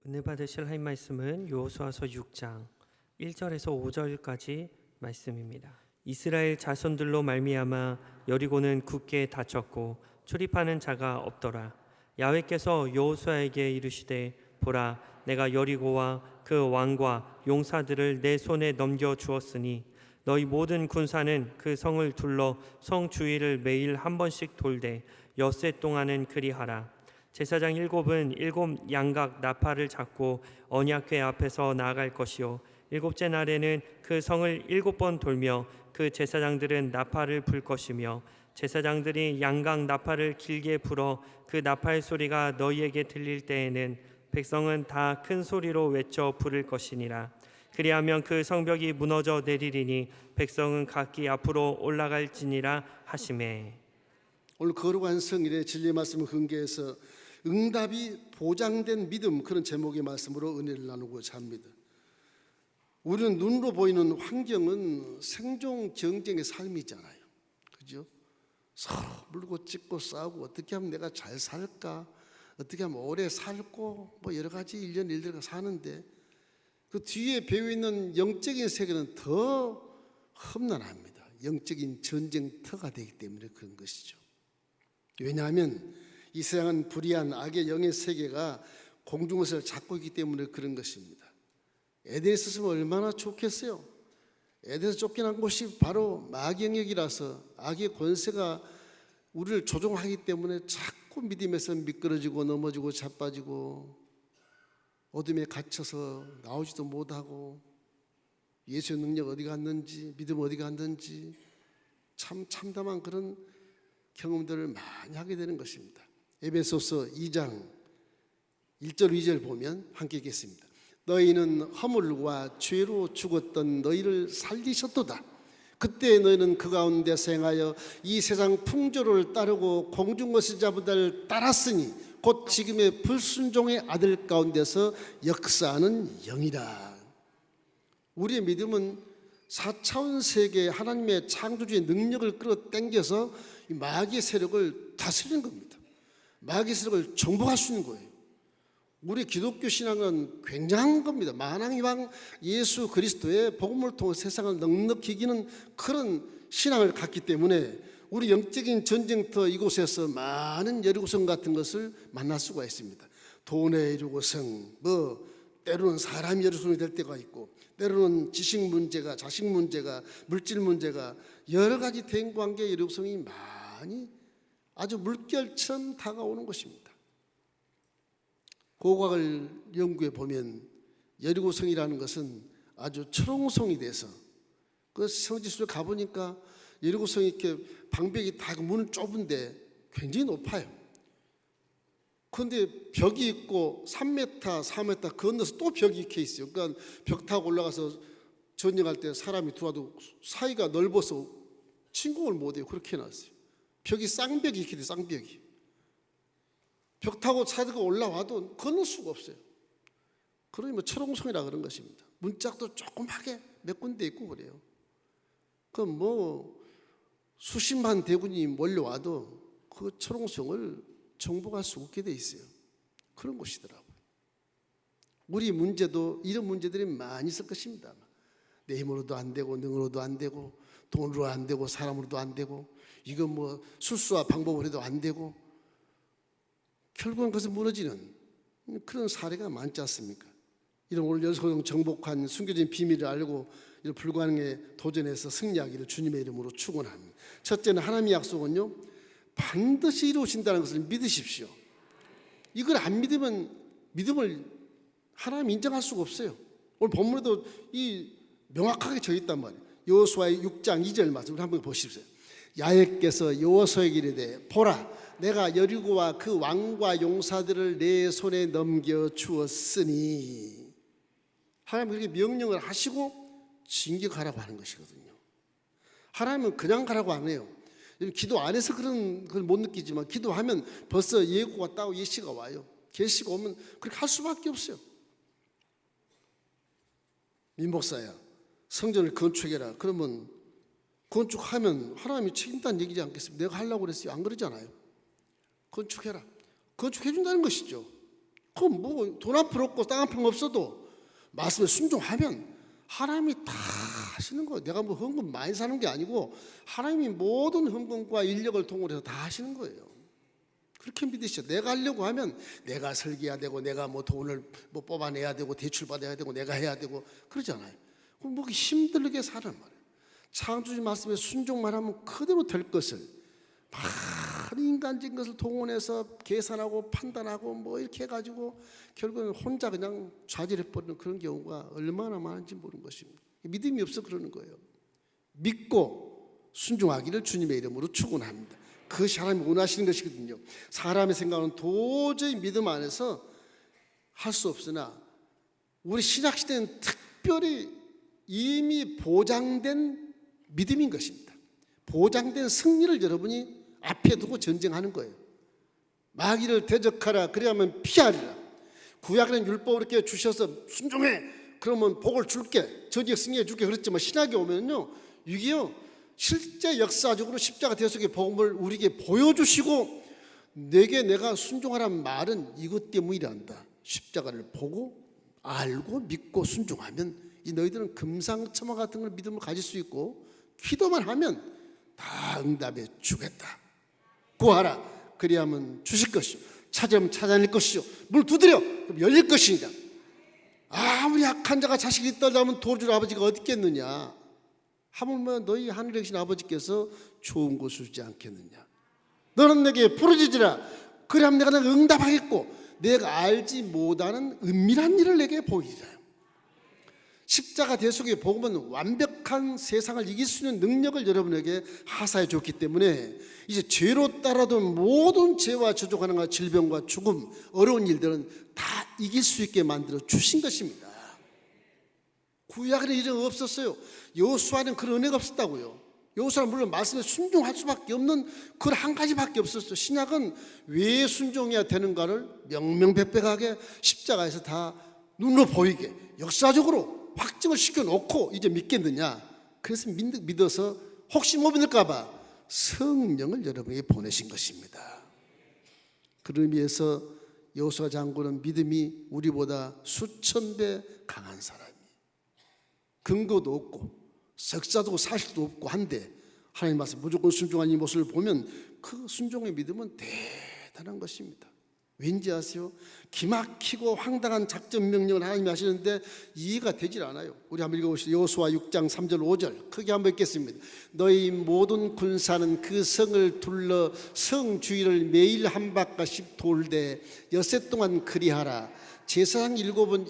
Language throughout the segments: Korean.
은혜 받으실 하나님 말씀은 여호수아서 6장 1절에서 5절까지 말씀입니다. 이스라엘 자손들로 말미암아 여리고는 굳게 닫혔고 출입하는 자가 없더라. 야훼께서 여호수아에게 이르시되 보라, 내가 여리고와 그 왕과 용사들을 내 손에 넘겨 주었으니 너희 모든 군사는 그 성을 둘러 성 주위를 매일 한 번씩 돌되 엿새 동안은 그리하라. 제사장 7은 7 양각 나팔을 잡고 언약궤 앞에서 나아갈 것이요 7째 날에는 그 성을 7번 돌며 그 제사장들은 나팔을 불 것이며 제사장들이 양각 나팔을 길게 불어 그 나팔 소리가 너희에게 들릴 때에는 백성은 다 큰 소리로 외쳐 부를 것이니라. 그리하면 그 성벽이 무너져 내리리니 백성은 각기 앞으로 올라갈지니라 하시매. 오늘 거룩한 성일의 진리 말씀을 근거해서 응답이 보장된 믿음, 그런 제목의 말씀으로 은혜를 나누고자 합니다. 우리는 눈으로 보이는 환경은 생존 경쟁의 삶이잖아요. 그죠? 서로 물고 찢고 싸우고 어떻게 하면 내가 잘 살까? 어떻게 하면 오래 살고 뭐 여러 가지 일련 일들과 사는데 그 뒤에 배어있는 영적인 세계는 더 험난합니다. 영적인 전쟁터가 되기 때문에 그런 것이죠. 왜냐하면 이 세상은 불의한 악의 영의 세계가 공중것을 잡고 있기 때문에 그런 것입니다. 에덴에 있었으면 얼마나 좋겠어요. 에덴에서 쫓겨난 곳이 바로 마귀 영역이라서 악의 권세가 우리를 조종하기 때문에 자꾸 믿음에서 미끄러지고 넘어지고 자빠지고 어둠에 갇혀서 나오지도 못하고 예수의 능력 어디 갔는지, 믿음 어디 갔는지 참 참담한 그런 경험들을 많이 하게 되는 것입니다. 에베소서 2장 1절 2절 보면 함께 읽겠습니다. 너희는 허물과 죄로 죽었던 너희를 살리셨도다. 그때 너희는 그 가운데서 행하여 이 세상 풍조를 따르고 공중것을 잡으들 따랐으니 곧 지금의 불순종의 아들 가운데서 역사하는 영이라. 우리의 믿음은 4차원 세계의 하나님의 창조주의 능력을 끌어당겨서 이 마귀의 세력을 다스리는 겁니다. 마귀의 세력을 정복할 수 있는 거예요. 우리 기독교 신앙은 굉장한 겁니다. 만왕이왕 예수 그리스도의 복음을 통해 세상을 넉넉히 이기는 그런 신앙을 갖기 때문에 우리 영적인 전쟁터 이곳에서 많은 여리고성 같은 것을 만날 수가 있습니다. 돈의 여리고성, 때로는 사람이 여리고성이 될 때가 있고, 때로는 지식 문제가, 자식 문제가, 물질 문제가, 여러 가지 대인관계의 여리고성이 많이 아주 물결처럼 다가오는 것입니다. 고각을 연구해 보면 여리고성이라는 것은 아주 철옹성이 돼서 그 성지순에 가보니까 여리고성이 이렇게 방벽이 다 문은 좁은데 굉장히 높아요. 그런데 벽이 있고 3m, 4m 건너서 또 벽이 이렇게 있어요. 그러니까 벽 타고 올라가서 전쟁할 때 사람이 들어와도 사이가 넓어서 침공을 못해요. 그렇게 해놨어요. 벽이 쌍벽이 이렇게 돼, 쌍벽이. 벽 타고 차들고 올라와도 건널 수가 없어요. 그러니 뭐 철옹성이라 그런 것입니다. 문짝도 조그맣게 몇 군데 있고 그래요. 그럼 뭐 수십만 대군이 몰려와도 그 철옹성을 정복할 수 없게 돼 있어요. 그런 곳이더라고요. 우리 문제도 이런 문제들이 많이 있을 것입니다. 내 힘으로도 안 되고 능으로도 안 되고 돈으로 안 되고 사람으로도 안 되고 이건 뭐 술수와 방법으로 해도 안 되고 결국은 그것은 무너지는 그런 사례가 많지 않습니까? 이런 오늘 여리고성 정복한 숨겨진 비밀을 알고 이런 불가능에 도전해서 승리하기를 주님의 이름으로 축원합니다. 첫째는 하나님의 약속은요 반드시 이루어진다는 것을 믿으십시오. 이걸 안 믿으면 믿음을 하나님 인정할 수가 없어요. 오늘 본문에도 이 명확하게 적있단 말이에요. 여호수아의 6장 2절 말씀을 한번 보십시오. 야훼께서 여호수아에게 이르되 보라, 내가 여리고와 그 왕과 용사들을 내 손에 넘겨 주었으니. 하나님은 그렇게 명령을 하시고 진격하라고 하는 것이거든요. 하나님은 그냥 가라고 안 해요. 기도 안 해서 그런 걸 못 느끼지만 기도하면 벌써 예고가 따고 예시가 와요. 계시가 오면 그렇게 할 수밖에 없어요. 민목사야, 성전을 건축해라. 그러면 건축하면 하나님이 책임다는 얘기지 않겠습니까? 내가 하려고 그랬어요. 안 그러잖아요. 건축해라. 건축해 준다는 것이죠. 그럼 뭐 돈 한 푼 없고 땅 한 평 없어도 말씀에 순종하면 하나님이 다 하시는 거예요. 내가 뭐 헌금 많이 사는 게 아니고 하나님이 모든 헌금과 인력을 동원해서 다 하시는 거예요. 그렇게 믿으시죠. 내가 하려고 하면 내가 설계해야 되고 내가 뭐 돈을 뭐 뽑아내야 되고 대출 받아야 되고 내가 해야 되고 그러잖아요. 그럼 뭐 힘들게 사는 말이에요. 창조주 말씀에 순종만 하면 그대로 될 것을 많은 인간적인 것을 동원해서 계산하고 판단하고 뭐 이렇게 해가지고 결국은 혼자 그냥 좌절해버리는 그런 경우가 얼마나 많은지 모르는 것입니다. 믿음이 없어 그러는 거예요. 믿고 순종하기를 주님의 이름으로 축원합니다. 그것이 하나님이 원하시는 것이거든요. 사람의 생각은 도저히 믿음 안에서 할 수 없으나 우리 신약시대는 특별히 이미 보장된 믿음인 것입니다. 보장된 승리를 여러분이 앞에 두고 전쟁하는 거예요. 마귀를 대적하라 그래야만 피하리라. 구약에는 율법을 이렇게 주셔서 순종해 그러면 복을 줄게 저지에 승리해 줄게 그랬지만 신약에 오면요 이게요 실제 역사적으로 십자가 대속의 복음을 우리에게 보여주시고 내가 순종하라는 말은 이것 때문이란다. 십자가를 보고 알고 믿고 순종하면 이 너희들은 금상첨화 같은 걸 믿음을 가질 수 있고 기도만 하면 다 응답해 주겠다. 구하라 그리하면 주실 것이요 찾으면 찾아낼 것이요 문 두드려 그럼 열릴 것이니라. 아무리 약한 자가 자식이 떨다면 도와줄 아버지가 어디 있겠느냐. 하물며 너희 하늘에 계신 아버지께서 좋은 곳을 주지 않겠느냐. 너는 내게 부르짖으라 그리하면 내가 너를 응답하겠고 내가 알지 못하는 은밀한 일을 내게 보이리라. 십자가 대속의 복음은 완벽한 세상을 이길 수 있는 능력을 여러분에게 하사해 줬기 때문에 이제 죄로 따라던 모든 죄와 저주 가능한 질병과 죽음 어려운 일들은 다 이길 수 있게 만들어 주신 것입니다. 구약에는 이런 없었어요. 여호수아는 그런 은혜가 없었다고요. 여호수아는 물론 말씀에 순종할 수밖에 없는 그 한 가지밖에 없었어요. 신약은 왜 순종해야 되는가를 명명백백하게 십자가에서 다 눈으로 보이게 역사적으로 확증을 시켜놓고 이제 믿겠느냐. 그래서 믿어서 혹시 못 믿을까 봐 성령을 여러분에게 보내신 것입니다. 그런 의미에서 여호수아 장군은 믿음이 우리보다 수천 배 강한 사람이 근거도 없고 석사도 사실도 없고 한데 하나님 말씀 무조건 순종한 이 모습을 보면 그 순종의 믿음은 대단한 것입니다. 왠지 아세요? 기막히고 황당한 작전 명령을 하나님이 하시는데 이해가 되질 않아요. 우리 한번 읽어보시죠. 여호수아 6장 3절 5절 크게 한번 읽겠습니다. 너희 모든 군사는 그 성을 둘러 성 주위를 매일 한 바퀴씩 돌되 엿새 동안 그리하라. 제사장 7은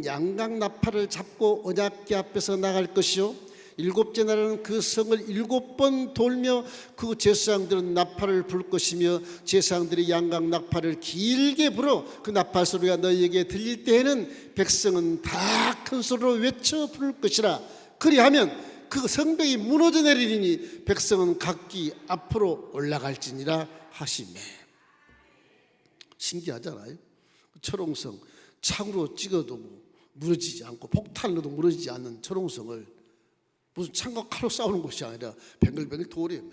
7 양각 나팔을 잡고 언약궤 앞에서 나갈 것이요 일곱째 날에는 그 성을 7번 돌며 그 제사장들은 나팔을 불 것이며 제사장들이 양각 나팔을 길게 불어 그 나팔 소리가 너희에게 들릴 때에는 백성은 다 큰 소리로 외쳐 부를 것이라. 그리하면 그 성벽이 무너져 내리니 백성은 각기 앞으로 올라갈지니라 하시매. 신기하잖아요. 철옹성 창으로 찍어도 무너지지 않고 폭탄으로도 무너지지 않는 철옹성을 무슨 창과 칼로 싸우는 것이 아니라 뱅글뱅글 돌이에요.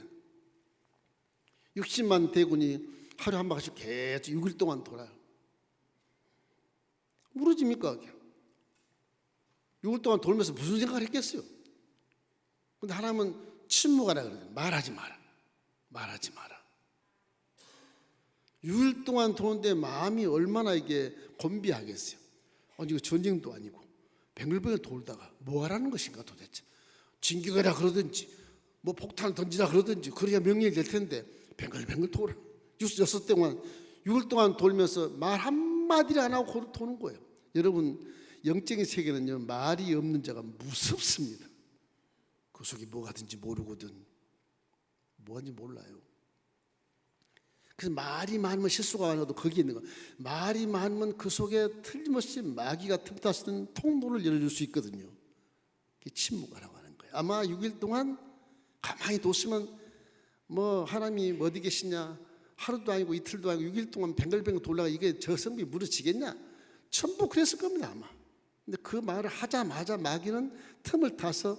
60만 대군이 하루에 한 바퀴씩 계속 6일 동안 돌아요. 무너집니까? 6일 동안 돌면서 무슨 생각을 했겠어요? 근데 하나님은 침묵하라 그래요. 말하지 마라. 말하지 마라. 6일 동안 도는데 마음이 얼마나 이게 곤비하겠어요. 이거 전쟁도 아니고 뱅글뱅글 돌다가 뭐 하라는 것인가 도대체. 진격해라 그러든지 뭐 폭탄을 던지라 그러든지 그래야 명령이 될 텐데 뱅글뱅글 돌아. 6일 동안 돌면서 말 한마디를 안 하고 도는 거예요. 여러분 영적인 세계는요 말이 없는 자가 무섭습니다. 그 속에 뭐가 든지 모르거든 뭐하는지 몰라요. 그래서 말이 많으면 실수가 많아도 거기에 있는 거. 말이 많으면 그 속에 틀림없이 마귀가 틈타 쓰는 통로를 열어줄 수 있거든요. 그게 침묵하라고 하는 거예요. 아마 6일 동안 가만히 뒀으면 뭐 하나님이 어디 계시냐 하루도 아니고 이틀도 아니고 6일 동안 뱅글뱅글 돌다가 이게 저 성벽이 무너지겠냐 전부 그랬을 겁니다 아마. 근데 그 말을 하자마자 마귀는 틈을 타서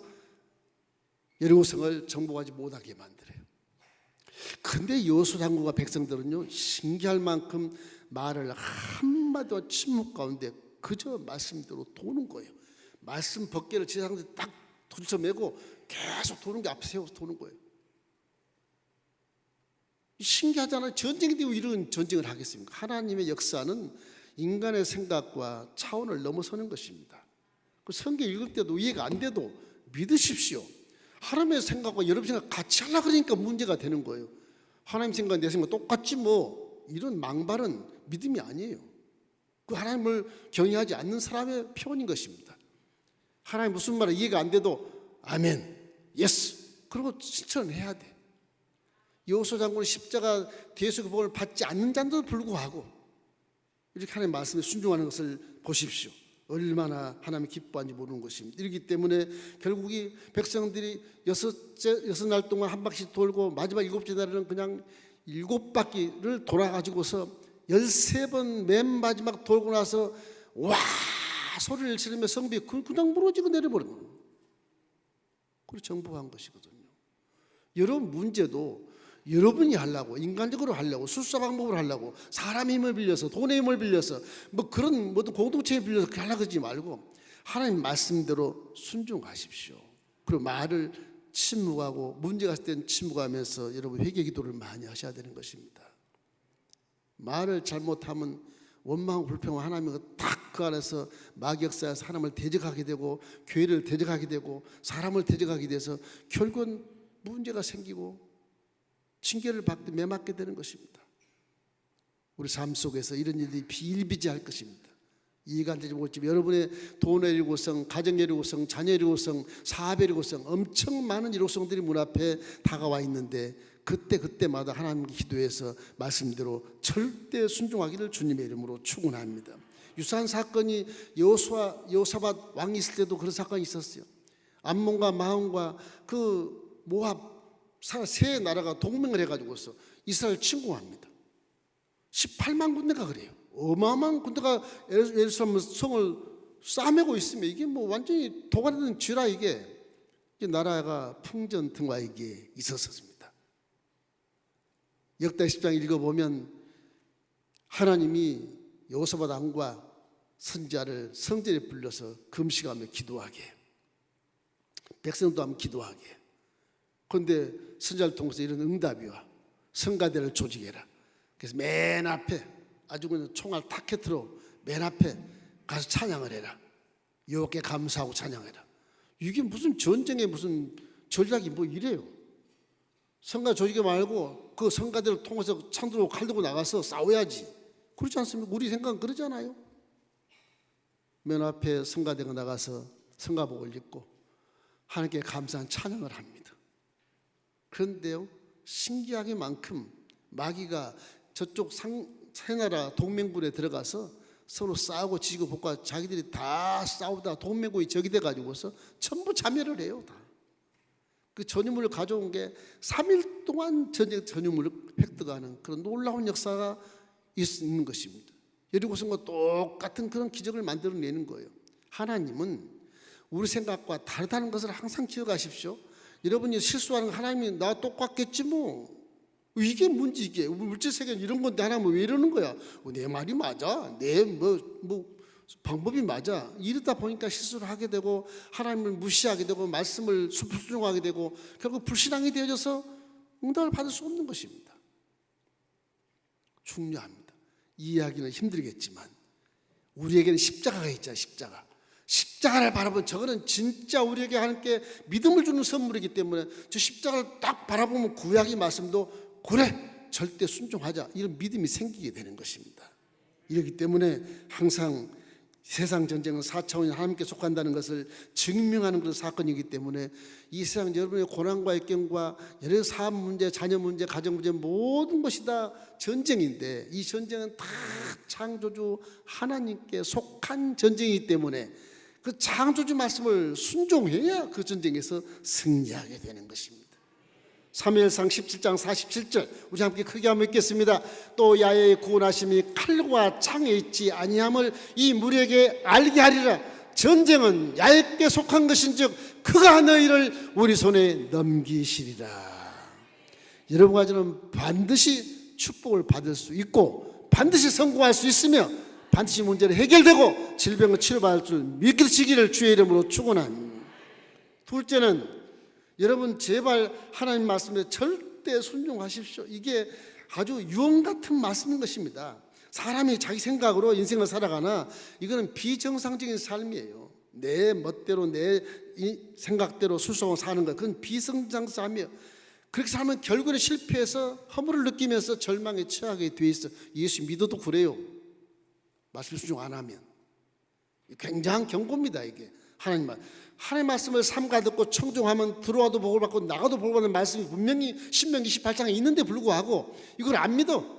여리고성을 정복하지 못하게 만들어요. 근데 여호수아 장군과 백성들은요 신기할 만큼 말을 한마디와 침묵 가운데 그저 말씀대로 도는 거예요. 말씀 벗개를 지상에 딱 들쳐매고 계속 도는 게 앞에 세워서 도는 거예요. 신기하잖아요. 전쟁인데 왜 이런 전쟁을 하겠습니까? 하나님의 역사는 인간의 생각과 차원을 넘어서는 것입니다. 그 성경 읽을 때도 이해가 안 돼도 믿으십시오. 하나님의 생각과 여러분 생각 같이 하려고 그러니까 문제가 되는 거예요. 하나님 생각과 내 생각 똑같지 뭐, 이런 망발은 믿음이 아니에요. 그 하나님을 경외하지 않는 사람의 표현인 것입니다. 하나님 무슨 말을 이해가 안 돼도 아멘, 예스, 그리고 실천을 해야 돼. 여호수아 장군은 십자가 뒤에서 그 복을 받지 않는 자도 불구하고 이렇게 하나님의 말씀에 순종하는 것을 보십시오. 얼마나 하나님이 기뻐하는지 모르는 것입니다. 이렇기 때문에 결국 이 백성들이 여섯 날 동안 한 바퀴 돌고 마지막 일곱째 날에는 그냥 7바퀴를 돌아가지고서 13번 맨 마지막 돌고 나서 와 소리를 지르며 성벽이 그냥 무너지고 내려버린 거예요. 그리고 정복한 것이거든요. 여러분 문제도 여러분이 하려고, 인간적으로 하려고, 술사 방법으로 하려고, 사람의 힘을 빌려서, 돈의 힘을 빌려서, 뭐 그런 모든 공동체에 빌려서 그렇게 하려고 하지 말고 하나님 말씀대로 순종하십시오. 그리고 말을 침묵하고 문제가 있을 때는 침묵하면서 여러분 회개 기도를 많이 하셔야 되는 것입니다. 말을 잘못하면 원망하고 불평하고 하나님이 딱 그 안에서 마귀역사에서 하나님을 대적하게 되고 교회를 대적하게 되고 사람을 대적하게 돼서 결국은 문제가 생기고 징계를 받게 매맞게 되는 것입니다. 우리 삶 속에서 이런 일들이 비일비재할 것입니다. 이해가 안 되지 모르겠지만 여러분의 돈의 일구성, 가정의 일구성, 자녀의 일구성, 사업의 일구성, 엄청 많은 일구성들이 문 앞에 다가와 있는데 그때마다 하나님께 기도해서 말씀대로 절대 순종하기를 주님의 이름으로 축원합니다. 유사한 사건이 여호사밧 왕이 있을 때도 그런 사건이 있었어요. 암몬과 마온과 그 모압 세 나라가 동맹을 해가지고서 이스라엘 침공합니다. 18만 군대가 그래요. 어마어마한 군대가 예루살렘 성을 싸매고 있으면 이게 뭐 완전히 도가니는 쥐라 이게 나라가 풍전등화이기에 있었습니다. 역대 10장 읽어보면 하나님이 여호사밧 왕과 선지자를 성전에 불러서 금식하며 기도하게, 백성도 하면 기도하게. 그런데 선지자를 통해서 이런 응답이 와. 성가대를 조직해라. 그래서 맨 앞에 아주 그냥 총알 타켓으로 맨 앞에 가서 찬양을 해라. 여호와께 감사하고 찬양해라. 이게 무슨 전쟁의 무슨 전략이 뭐 이래요. 성가 조직이 말고 그 성가대를 통해서 창 들고 칼 들고 나가서 싸워야지. 그렇지 않습니까? 우리 생각은 그러잖아요. 맨 앞에 성가대가 나가서 성가복을 입고 하나님께 감사한 찬양을 합니다. 그런데요, 신기하게만큼 마귀가 저쪽 세 나라 동맹군에 들어가서 서로 싸우고 지고 볶아 자기들이 다 싸우다 동맹군이 적이 돼가지고서 전부 자멸을 해요. 다. 그 전유물을 가져온 게 3일 동안 전유물을 획득하는 그런 놀라운 역사가 있는 것입니다. 여리고성과 똑같은 그런 기적을 만들어내는 거예요. 하나님은 우리 생각과 다르다는 것을 항상 기억하십시오. 여러분이 실수하는 거 하나님이 나와 똑같겠지 뭐. 이게 뭔지 이게 물질 세계는 이런 건데 하나님은 왜 이러는 거야? 내 말이 맞아. 내 방법이 맞아. 이러다 보니까 실수를 하게 되고 하나님을 무시하게 되고 말씀을 불순종하게 되고 결국 불신앙이 되어져서 응답을 받을 수 없는 것입니다. 중요합니다. 이해하기는 힘들겠지만 우리에게는 십자가가 있잖아요. 십자가를 바라보면 저거는 진짜 우리에게 하나님께 믿음을 주는 선물이기 때문에 저 십자가를 딱 바라보면 구약의 말씀도 그래 절대 순종하자 이런 믿음이 생기게 되는 것입니다. 이렇기 때문에 항상 세상 전쟁은 4차원이 하나님께 속한다는 것을 증명하는 그런 사건이기 때문에 이 세상 여러분의 고난과 역경과 여러 사업 문제, 자녀 문제, 가정 문제 모든 것이 다 전쟁인데 이 전쟁은 다 창조주 하나님께 속한 전쟁이기 때문에 그 창조주 말씀을 순종해야 그 전쟁에서 승리하게 되는 것입니다. 사무엘상 17장 47절 우리 함께 크게 한번 읽겠습니다. 또 야훼의 구원하심이 칼과 창에 있지 아니함을 이 무리에게 알게 하리라. 전쟁은 야훼께 속한 것인즉 그가 너희를 우리 손에 넘기시리라. 여러분과 저는 반드시 축복을 받을 수 있고 반드시 성공할 수 있으며 반드시 문제는 해결되고 질병을 치료받을 줄 믿기시기를 주의 이름으로 축원합니다. 둘째는 여러분 제발 하나님 말씀에 절대 순종하십시오. 이게 아주 유언 같은 말씀인 것입니다. 사람이 자기 생각으로 인생을 살아가나 이거는 비정상적인 삶이에요. 내 멋대로 내 생각대로 술수하고 사는 것, 그건 비정상적인 삶이에요. 그렇게 살면 결국에 실패해서 허물을 느끼면서 절망에 처하게 돼 있어. 예수 믿어도 그래요. 말씀 순종 안 하면. 굉장한 경고입니다. 이게 하나님 말씀을 삼가 듣고 청종하면 들어와도 복을 받고 나가도 복을 받는 말씀이 분명히 신명기 28장에 있는데 불구하고 이걸 안 믿어.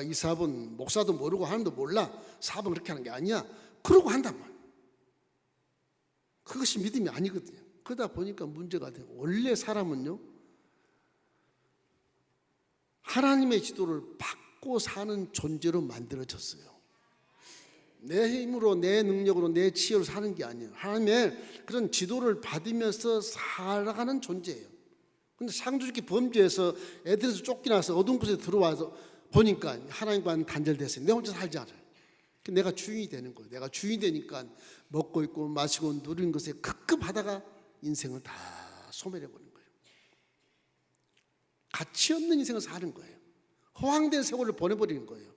이 사업은 목사도 모르고 하나님도 몰라. 사업은 그렇게 하는 게 아니야. 그러고 한단 말이야. 그것이 믿음이 아니거든요. 그러다 보니까 문제가 돼요. 원래 사람은요, 하나님의 지도를 받고 사는 존재로 만들어졌어요. 내 힘으로, 내 능력으로, 내 지혜로 사는 게 아니에요. 하나님의 그런 지도를 받으면서 살아가는 존재예요. 근데 창조주께 범죄해서 애들에서 쫓겨나서 어두운 곳에 들어와서 보니까 하나님과는 단절됐어요. 내 혼자 살지 않아요. 내가 주인이 되는 거예요. 내가 주인이 되니까 먹고 있고 마시고 누리는 것에 급급하다가 인생을 다 소멸해버린 거예요. 가치 없는 인생을 사는 거예요. 허황된 세월을 보내버리는 거예요.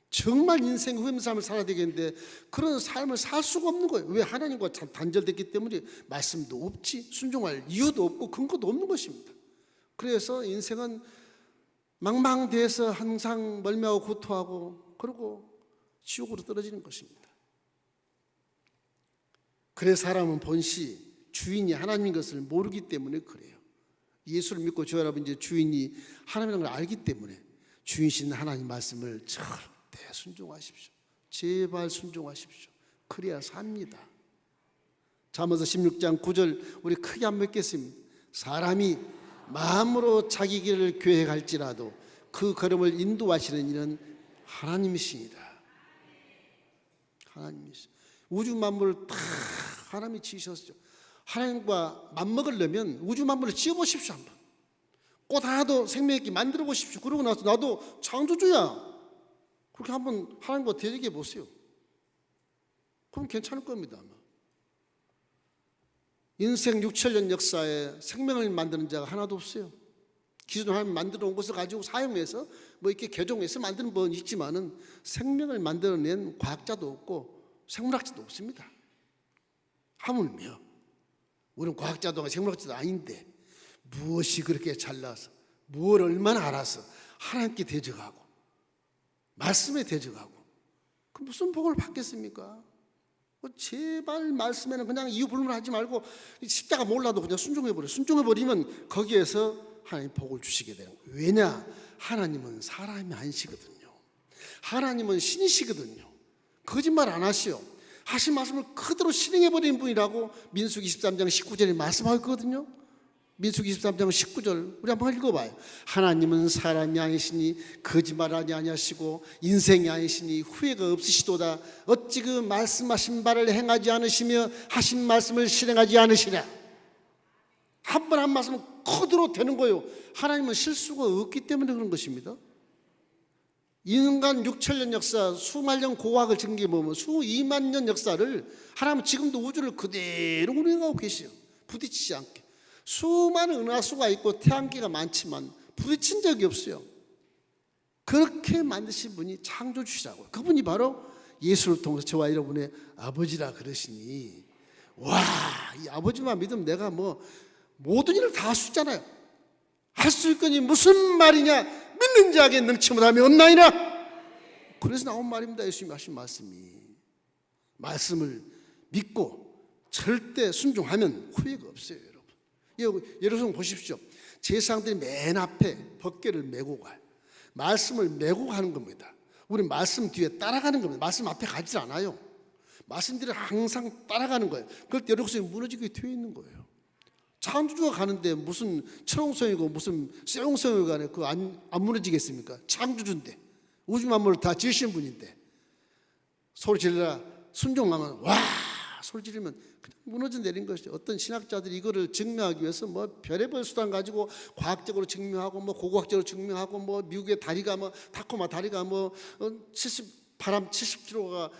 정말 인생 후회 삶을 살아야 되겠는데 그런 삶을 살 수가 없는 거예요. 왜? 하나님과 단절됐기 때문에 말씀도 없지, 순종할 이유도 없고 근거도 없는 것입니다. 그래서 인생은 망망대해서 항상 멀미하고 고통하고 그러고 지옥으로 떨어지는 것입니다. 그래서 사람은 본시 주인이 하나님인 것을 모르기 때문에 그래요. 예수를 믿고 저 여러분 이제 주인이 하나님이라는 걸 알기 때문에 주인이신 하나님 말씀을 절대 순종하십시오. 제발 순종하십시오. 그래야 삽니다. 잠언서 16장 9절 우리 크게 한번 읽겠습니다. 사람이 마음으로 자기 길을 계획할지라도 그 걸음을 인도하시는 이는 하나님이시니라. 하나님이시. 우주 만물을 다 하나님이 지으셨죠. 하나님과 맞먹으려면 우주 만물을 지어보십시오. 한번 꽃 하나도 생명 있게 만들어 보십시오. 그러고 나서 나도 창조주야, 그렇게 한번 하나님과 대적해 보세요. 그럼 괜찮을 겁니다. 아마. 인생 6천년 역사에 생명을 만드는 자가 하나도 없어요. 기존 하나님 만들어 온 것을 가지고 사용해서 뭐 이렇게 개종해서 만드는 건 있지만은 생명을 만들어낸 과학자도 없고 생물학자도 없습니다. 하물며 우리는 과학자도 생물학자도 아닌데 무엇이 그렇게 잘나서 무엇을 얼마나 알아서 하나님께 대적하고 말씀에 대적하고 그 무슨 복을 받겠습니까? 제발 말씀에는 그냥 이유 불문하지 말고 십자가 몰라도 그냥 순종해버려요. 순종해버리면 거기에서 하나님 복을 주시게 돼요. 왜냐? 하나님은 사람이 아니시거든요. 하나님은 신이시거든요. 거짓말 안 하시오. 하신 말씀을 그대로 실행해버린 분이라고 민수기 23장 19절에 말씀하고 있거든요. 민수기 23장 19절 우리 한번 읽어봐요. 하나님은 사람이 아니시니 거짓말하지 아니하시고 인생이 아니시니 후회가 없으시도다. 어찌 그 말씀하신 바를 행하지 않으시며 하신 말씀을 실행하지 않으시냐. 한 번 한 말씀은 그대로 되는 거예요. 하나님은 실수가 없기 때문에 그런 것입니다. 인간 6천년 역사 수만 년 고학을 증기해보면 수이만 년 역사를 하나님은 지금도 우주를 그대로 운행하고 계세요. 부딪히지 않게. 수많은 은하수가 있고 태양계가 많지만 부딪힌 적이 없어요. 그렇게 만드신 분이 창조주시라고요. 그분이 바로 예수를 통해서 저와 여러분의 아버지라 그러시니, 와, 이 아버지만 믿으면 내가 뭐 모든 일을 다 할 수 있잖아요. 할 수 있거니 무슨 말이냐? 믿는 자에게 능치 못함이 없나이라. 그래서 나온 말입니다. 예수님이 하신 말씀이. 말씀을 믿고 절대 순종하면 후회가 없어요. 여러분 보십시오. 제사장들이 맨 앞에 법궤를 메고 가요. 말씀을 메고 가는 겁니다. 우리 말씀 뒤에 따라가는 겁니다. 말씀 앞에 가지 않아요. 말씀들이 항상 따라가는 거예요. 그럴 때 여러분이 무너지게 되어 있는 거예요. 창조주가 가는데 무슨 철옹성이고 무슨 쇠옹성이고 간에 그거 안 무너지겠습니까? 창조주인데 우주 만물을 다 지으신 분인데 소리 질러라 순종하면 와 소리 지르면 그냥 무너져 내린 것이죠. 어떤 신학자들이 이거를 증명하기 위해서 뭐 별의별 수단 가지고 과학적으로 증명하고 뭐 고고학적으로 증명하고 뭐 미국의 다리가 뭐 타코마 다리가 뭐 70km가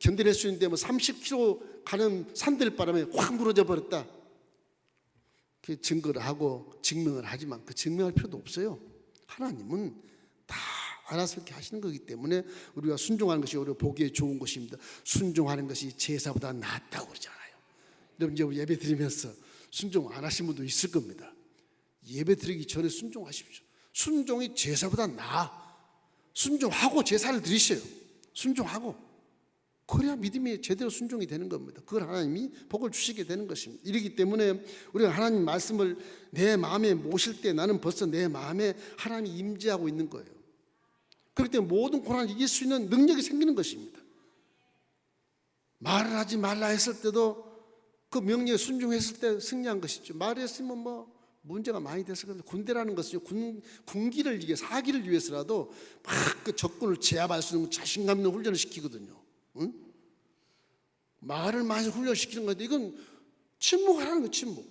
견뎌낼 수 있는데 뭐 30km 가는 산들바람에 확 무너져 버렸다. 그 증거를 하고 증명을 하지만 그 증명할 필요도 없어요. 하나님은 다 알아서 이렇게 하시는 거기 때문에 우리가 순종하는 것이 오히려 보기에 좋은 것입니다. 순종하는 것이 제사보다 낫다고 그러잖아요. 여러분 이제 예배 드리면서 순종 안 하신 분도 있을 겁니다. 예배 드리기 전에 순종하십시오. 순종이 제사보다 나아. 순종하고 제사를 드리셔요. 순종하고. 그래야 믿음이 제대로 순종이 되는 겁니다. 그걸 하나님이 복을 주시게 되는 것입니다. 이러기 때문에 우리가 하나님 말씀을 내 마음에 모실 때 나는 벌써 내 마음에 하나님이 임재하고 있는 거예요. 그렇기 때문에 모든 고난을 이길 수 있는 능력이 생기는 것입니다. 말을 하지 말라 했을 때도 그 명령에 순종했을 때 승리한 것이죠. 말을 했으면 뭐 문제가 많이 됐을 겁니다. 군대라는 것은 군기를 이게 사기를 위해서라도 막 그 적군을 제압할 수 있는 자신감 있는 훈련을 시키거든요. 응? 말을 많이 훈련시키는 건데 이건 침묵하라는 거예요. 침묵.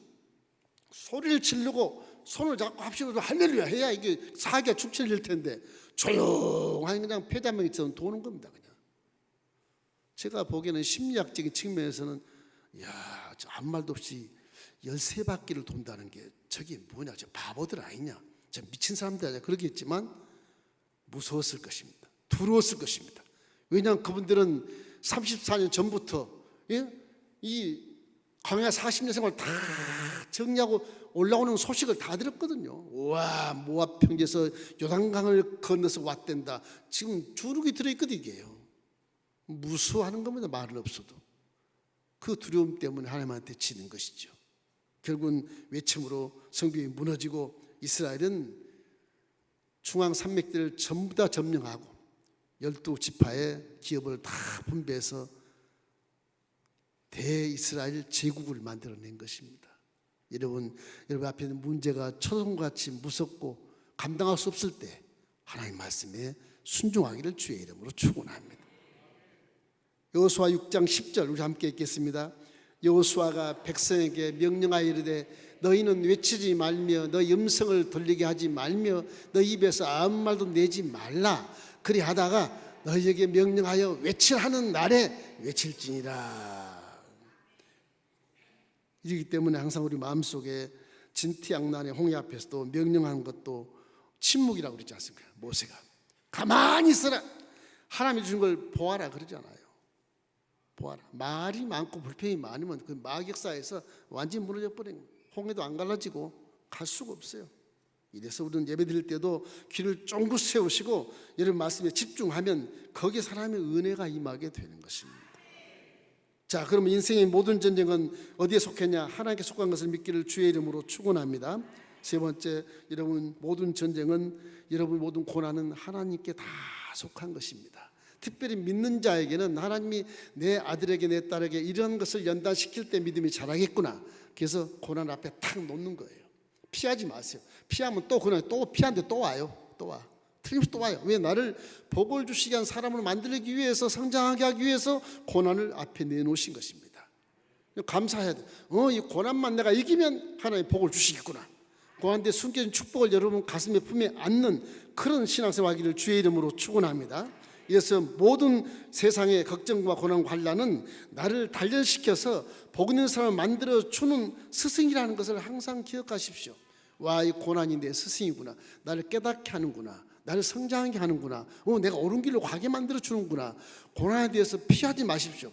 소리를 지르고 손을 잡고 합시고도 할렐루야 해야 이게 사기가 축제일 텐데 조용하게 그냥 폐자명처럼 도는 겁니다. 그냥. 제가 보기에는 심리학적인 측면에서는 야, 저 아무 말도 없이 13바퀴를 돈다는 게 저게 뭐냐, 저 바보들 아니냐, 저 미친 사람들 아니냐 그러겠지만 무서웠을 것입니다. 두려웠을 것입니다. 왜냐하면 그분들은 34년 전부터 이 광야 40년 생활 다 정리하고 올라오는 소식을 다 들었거든요. 와, 모압 평지에서 요단강을 건너서 왔댄다. 지금 주눅이 들어있거든 이게요. 무서워하는 겁니다. 말은 없어도. 그 두려움 때문에 하나님한테 지는 것이죠. 결국은 외침으로 성벽이 무너지고 이스라엘은 중앙 산맥들을 전부 다 점령하고 12지파의 기업을 다 분배해서 대이스라엘 제국을 만들어낸 것입니다. 여러분 앞에 있는 문제가 초동같이 무섭고 감당할 수 없을 때 하나님 말씀에 순종하기를 주의 이름으로 축원합니다. 여호수아 6장 10절 우리 함께 읽겠습니다. 여호수아가 백성에게 명령하여 이르되 너희는 외치지 말며 너희 음성을 돌리게 하지 말며 너희 입에서 아무 말도 내지 말라. 그리하다가 너희에게 명령하여 외칠하는 날에 외칠지니라. 이러기 때문에 항상 우리 마음속에 진티양난의 홍해 앞에서도 명령하는 것도 침묵이라고 그러지 않습니까? 모세가 가만히 있어라. 하나님이 주신 걸 보아라 그러잖아요. 보아라. 말이 많고 불평이 많으면 그 마격사에서 완전히 무너져 버린 거예요. 홍해도 안 갈라지고 갈 수가 없어요. 이래서 우리는 예배 드릴 때도 귀를 쫑긋 세우시고 여러분 말씀에 집중하면 거기에 사람의 은혜가 임하게 되는 것입니다. 자, 그러면 인생의 모든 전쟁은 어디에 속했냐? 하나님께 속한 것을 믿기를 주의 이름으로 축원합니다. 세 번째, 여러분 모든 전쟁은, 여러분 모든 고난은 하나님께 다 속한 것입니다. 특별히 믿는 자에게는 하나님이 내 아들에게 내 딸에게 이런 것을 연단시킬 때 믿음이 자라겠구나. 그래서 고난 앞에 탁 놓는 거예요. 피하지 마세요. 피하면 또 고난, 또 피하는데 또 와요. 또 와. 틀림없이 또 와요. 왜? 나를 복을 주시기 위한 사람을 만들기 위해서, 성장하게 하기 위해서 고난을 앞에 내놓으신 것입니다. 감사해야 돼. 이 고난만 내가 이기면 하나님 복을 주시겠구나. 고난에 숨겨진 축복을 여러분 가슴에 품에 안는 그런 신앙생활 하기를 주의 이름으로 축원합니다. 그래서 모든 세상의 걱정과 고난과 환난은 나를 단련시켜서 복 있는 사람을 만들어주는 스승이라는 것을 항상 기억하십시오. 와, 이 고난이 내 스승이구나. 나를 깨닫게 하는구나. 나를 성장하게 하는구나. 내가 옳은 길로 가게 만들어주는구나. 고난에 대해서 피하지 마십시오.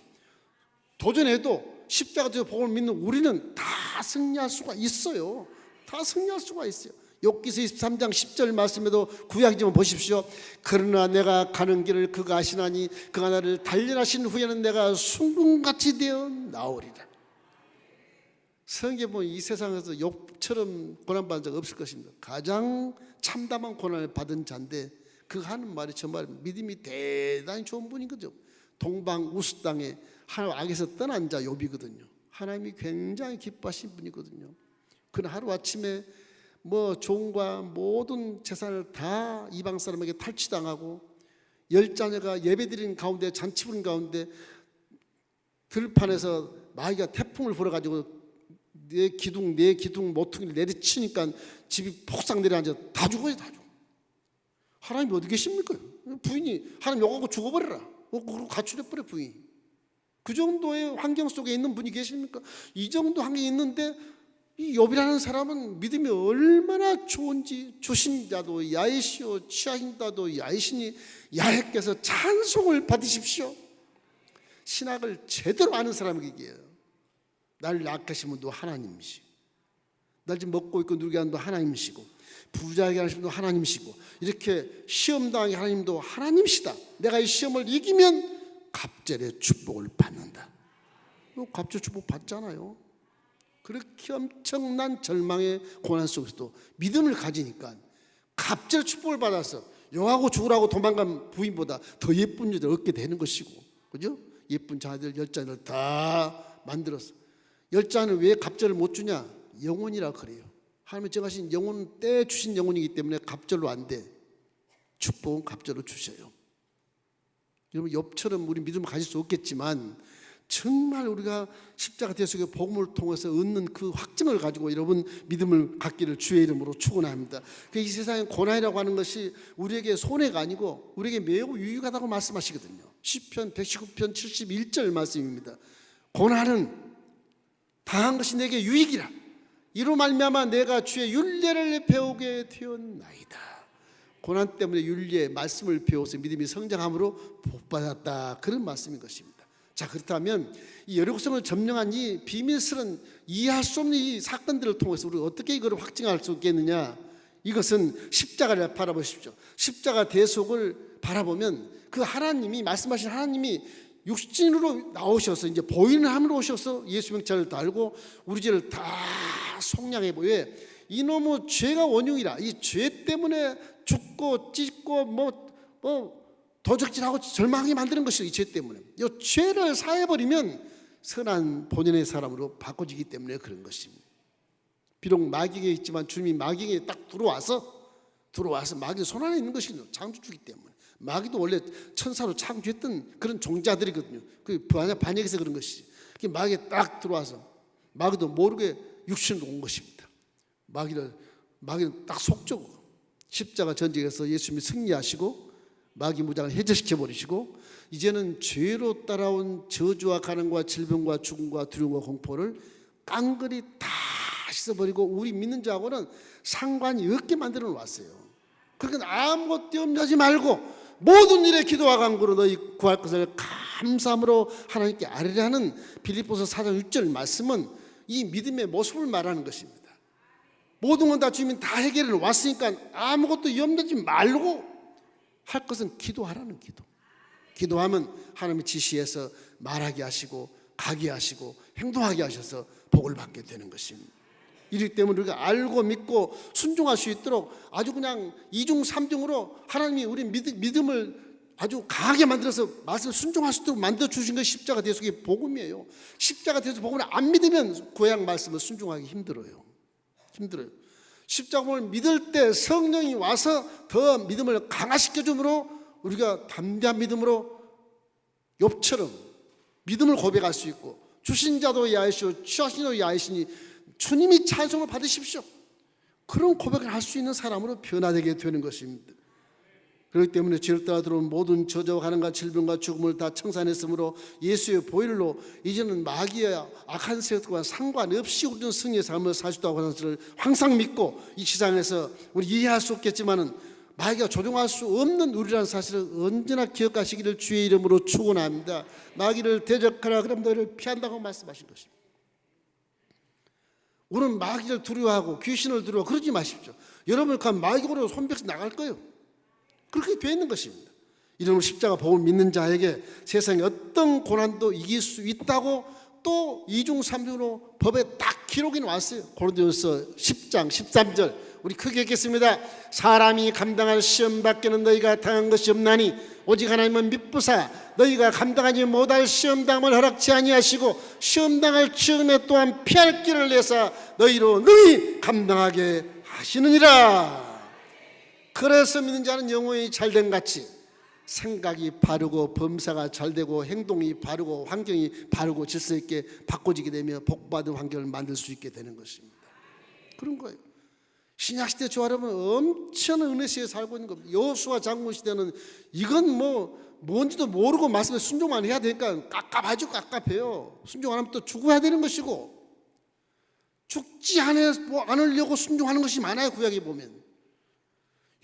도전해도 십자가에서 복을 믿는 우리는 다 승리할 수가 있어요. 다 승리할 수가 있어요. 욥기서 23장 10절 말씀에도 구약이지만 보십시오. 그러나 내가 가는 길을 그가 아시나니 그가 나를 단련하신 후에는 내가 순금같이 되어 나오리라. 성경에 보면 이 세상에서 욥처럼 고난받은 자가 없을 것입니다. 가장 참담한 고난을 받은 자인데 그 하는 말이 정말 믿음이 대단히 좋은 분인 거죠. 동방 우스 땅에 하나님 악에서 떠난 자 욥이거든요. 하나님이 굉장히 기뻐하신 분이거든요. 그러나 하루아침에 종과 모든 재산을 다 이방 사람에게 탈취당하고 10자녀가 예배드리는 가운데 잔치 부린 가운데 들판에서 마귀가 태풍을 불어가지고 내 기둥 모퉁이를 내리치니까 집이 폭삭 내려앉아 다 죽어요, 다 죽어. 하나님이 어디 계십니까? 부인이 하나님 욕하고 죽어버려라. 그리고 가출해버려 부인이. 그 정도의 환경 속에 있는 분이 계십니까? 이 정도 환경이 있는데 이 욥이라는 사람은 믿음이 얼마나 좋은지 주신 자도 야이시오 취하신 자도 야이시니 야훼께서 찬송을 받으십시오. 신학을 제대로 아는 사람에게요. 날 낳으신 분도 하나님이시고 날 지금 먹고 있고 누리게 하는 분도 하나님이시고 부자에게 하시는 분도 하나님이시고 이렇게 시험당하게 하나님도 하나님이시다. 내가 이 시험을 이기면 갑절의 축복을 받는다. 갑절 축복 받잖아요. 그렇게 엄청난 절망의 고난 속에서도 믿음을 가지니까 갑절 축복을 받아서 용하고 죽으라고 도망간 부인보다 더 예쁜 여자를 얻게 되는 것이고, 그죠? 예쁜 자들 10잔을 다 만들었어. 10잔을 왜 갑절을 못 주냐? 영혼이라 그래요. 하나님이 정하신 영혼, 때 주신 영혼이기 때문에 갑절로 안 돼. 축복은 갑절로 주셔요. 여러분, 욥처럼 우리 믿음을 가질 수 없겠지만 정말 우리가 십자가 대속의 복음을 통해서 얻는 그 확증을 가지고 여러분 믿음을 갖기를 주의 이름으로 축원합니다. 이 세상의 고난이라고 하는 것이 우리에게 손해가 아니고 우리에게 매우 유익하다고 말씀하시거든요. 시편 119편 71절 말씀입니다. 고난은 당한 것이 내게 유익이라. 이로 말미암아 내가 주의 율례를 배우게 되었나이다. 고난 때문에 율례 말씀을 배워서 믿음이 성장함으로 복받았다. 그런 말씀인 것입니다. 자, 그렇다면 이 여리고성을 점령한 이 비밀스런 이해할 수 없는 이 사건들을 통해서 우리가 어떻게 이걸 확증할 수 있겠느냐? 이것은 십자가를 바라보십시오. 십자가 대속을 바라보면 그 하나님이 말씀하신 하나님이 육신으로 나오셔서 이제 보이는 함으로 오셔서 예수 명찰을 달고 우리 죄를 다 속량해 보여. 이놈의 죄가 원흉이라. 이 죄 때문에 죽고 찢고 도적질하고 절망하게 만드는 것이죠. 이 죄 때문에. 이 죄를 사해버리면 선한 본연의 사람으로 바꿔지기 때문에 그런 것입니다. 비록 마귀에게 있지만 주님이 마귀에게 딱 들어와서 마귀 손 안에 있는 것이거든요. 창조주기 때문에. 마귀도 원래 천사로 창조했던 그런 종자들이거든요. 그 반역에서 그런 것이지. 마귀에 딱 들어와서 마귀도 모르게 육신으로 온 것입니다. 마귀는 딱 속적으로 십자가 전쟁에서 예수님이 승리하시고 마귀 무장을 해제시켜 버리시고 이제는 죄로 따라온 저주와 가난과 질병과 죽음과 두려움과 공포를 깡그리 다 씻어버리고 우리 믿는 자하고는 상관이 없게 만들어 놓았어요. 그러니까 아무것도 염려하지 말고 모든 일에 기도와 간구로 너희 구할 것을 감사함으로 하나님께 아뢰라는 빌립보서 4장 6절 말씀은 이 믿음의 모습을 말하는 것입니다. 모든 건 다 주님이 다 해결해 왔으니까 아무것도 염려하지 말고 할 것은 기도하라는 기도. 기도하면 하나님의 지시해서 말하게 하시고 가게 하시고 행동하게 하셔서 복을 받게 되는 것입니다. 이렇기 때문에 우리가 알고 믿고 순종할 수 있도록 아주 그냥 2중 3중으로 하나님이 우리 믿음을 아주 강하게 만들어서 말씀을 순종할 수 있도록 만들어 주신 것이 십자가 대속의 복음이에요. 십자가 대속 복음을 안 믿으면 구약 말씀을 순종하기 힘들어요. 십자가를 믿을 때 성령이 와서 더 믿음을 강화시켜 주므로 우리가 담대한 믿음으로 욥처럼 믿음을 고백할 수 있고 주신 자도 야이시오 취하신 자도 야이시니 주님이 찬송을 받으십시오. 그런 고백을 할 수 있는 사람으로 변화되게 되는 것입니다. 그렇기 때문에 죄를 따라 들어온 모든 저주와 가난과 질병과 죽음을 다 청산했으므로 예수의 보혈로 이제는 마귀의 악한 세력과 상관없이 우리는 승리의 삶을 살 수 있다고 하는 것을 항상 믿고 이 세상에서 우리 이해할 수 없겠지만은 마귀가 조종할 수 없는 우리라는 사실을 언제나 기억하시기를 주의 이름으로 축원합니다. 마귀를 대적하라 그럼 너를 피한다고 말씀하신 것입니다. 우리는 마귀를 두려워하고 귀신을 두려워 그러지 마십시오. 여러분 그 마귀로 손뼉이 나갈 거예요. 그렇게 되어 있는 것입니다. 이러면 십자가 복음을 믿는 자에게 세상의 어떤 고난도 이길 수 있다고 또 2중 3중으로 법에 딱 기록이 나왔어요. 고린도전서 10장 13절 우리 크게 읽겠습니다. 사람이 감당할 시험 밖에는 너희가 당한 것이 없나니 오직 하나님은 미쁘사 너희가 감당하지 못할 시험당을 허락치 아니하시고 시험당할 즈음에 또한 피할 길을 내사 너희로 능히 감당하게 하시느니라. 그래서 믿는 자는 영혼이 잘된 같이 생각이 바르고 범사가 잘 되고 행동이 바르고 환경이 바르고 질서 있게 바꿔지게 되며 복받은 환경을 만들 수 있게 되는 것입니다. 그런 거예요. 신약시대 조화라면 엄청난 은혜 시대에 살고 있는 겁니다. 여호수아 장군 시대는 이건 뭔지도 모르고 말씀에 순종만 해야 되니까 깝깝하죠. 깝깝해요. 순종 안 하면 또 죽어야 되는 것이고, 죽지 않으려고 순종하는 것이 많아요. 구약에 보면.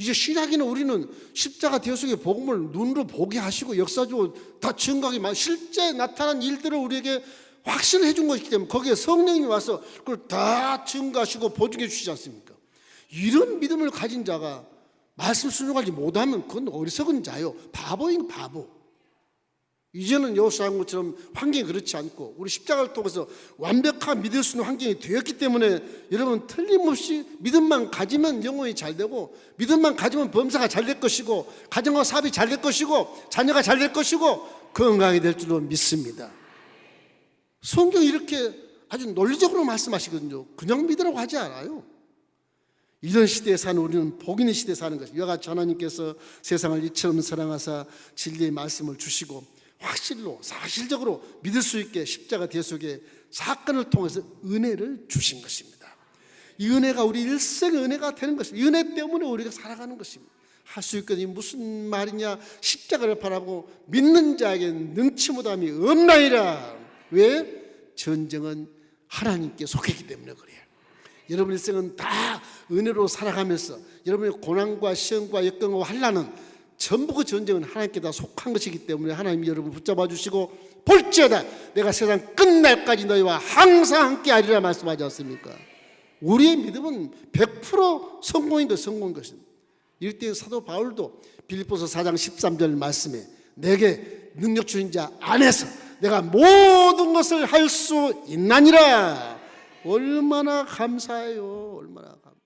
이제 신약에는 우리는 십자가 대속의 복음을 눈으로 보게 하시고 역사적으로 다 증거하게 실제 나타난 일들을 우리에게 확신해 준 것이기 때문에 거기에 성령이 와서 그걸 다 증거하시고 보증해 주시지 않습니까? 이런 믿음을 가진 자가 말씀 순종하지 못하면 그건 어리석은 자요. 바보인 바보. 이제는 여호수아 것처럼 환경이 그렇지 않고 우리 십자가를 통해서 완벽한 믿을 수 있는 환경이 되었기 때문에 여러분 틀림없이 믿음만 가지면 영혼이 잘 되고, 믿음만 가지면 범사가 잘 될 것이고, 가정과 사업이 잘 될 것이고, 자녀가 잘 될 것이고, 건강하게 될 줄로 믿습니다. 성경이 이렇게 아주 논리적으로 말씀하시거든요. 그냥 믿으라고 하지 않아요. 이런 시대에 사는 우리는 복 있는 시대에 사는 것입니다. 이와 같이 하나님께서 세상을 이처럼 사랑하사 진리의 말씀을 주시고 확실로 사실적으로 믿을 수 있게 십자가 대속의 사건을 통해서 은혜를 주신 것입니다. 이 은혜가 우리 일생의 은혜가 되는 것입니다. 이 은혜 때문에 우리가 살아가는 것입니다. 할 수 있거든요. 무슨 말이냐? 십자가를 바라보고 믿는 자에게는 능치 못함이 없나이다. 왜? 전쟁은 하나님께 속했기 때문에 그래요. 여러분 일생은 다 은혜로 살아가면서 여러분의 고난과 시험과 역경과 환난은 전부 그 전쟁은 하나님께 다 속한 것이기 때문에 하나님이 여러분 붙잡아 주시고 볼지어다 내가 세상 끝날까지 너희와 항상 함께 하리라 말씀하지 않습니까? 우리의 믿음은 100% 성공인 것입니다. 이럴 때 사도 바울도 빌립보서 4장 13절 말씀에 내게 능력 주신 자 안에서 내가 모든 것을 할 수 있나니라. 얼마나 감사해요. 얼마나 감사해요.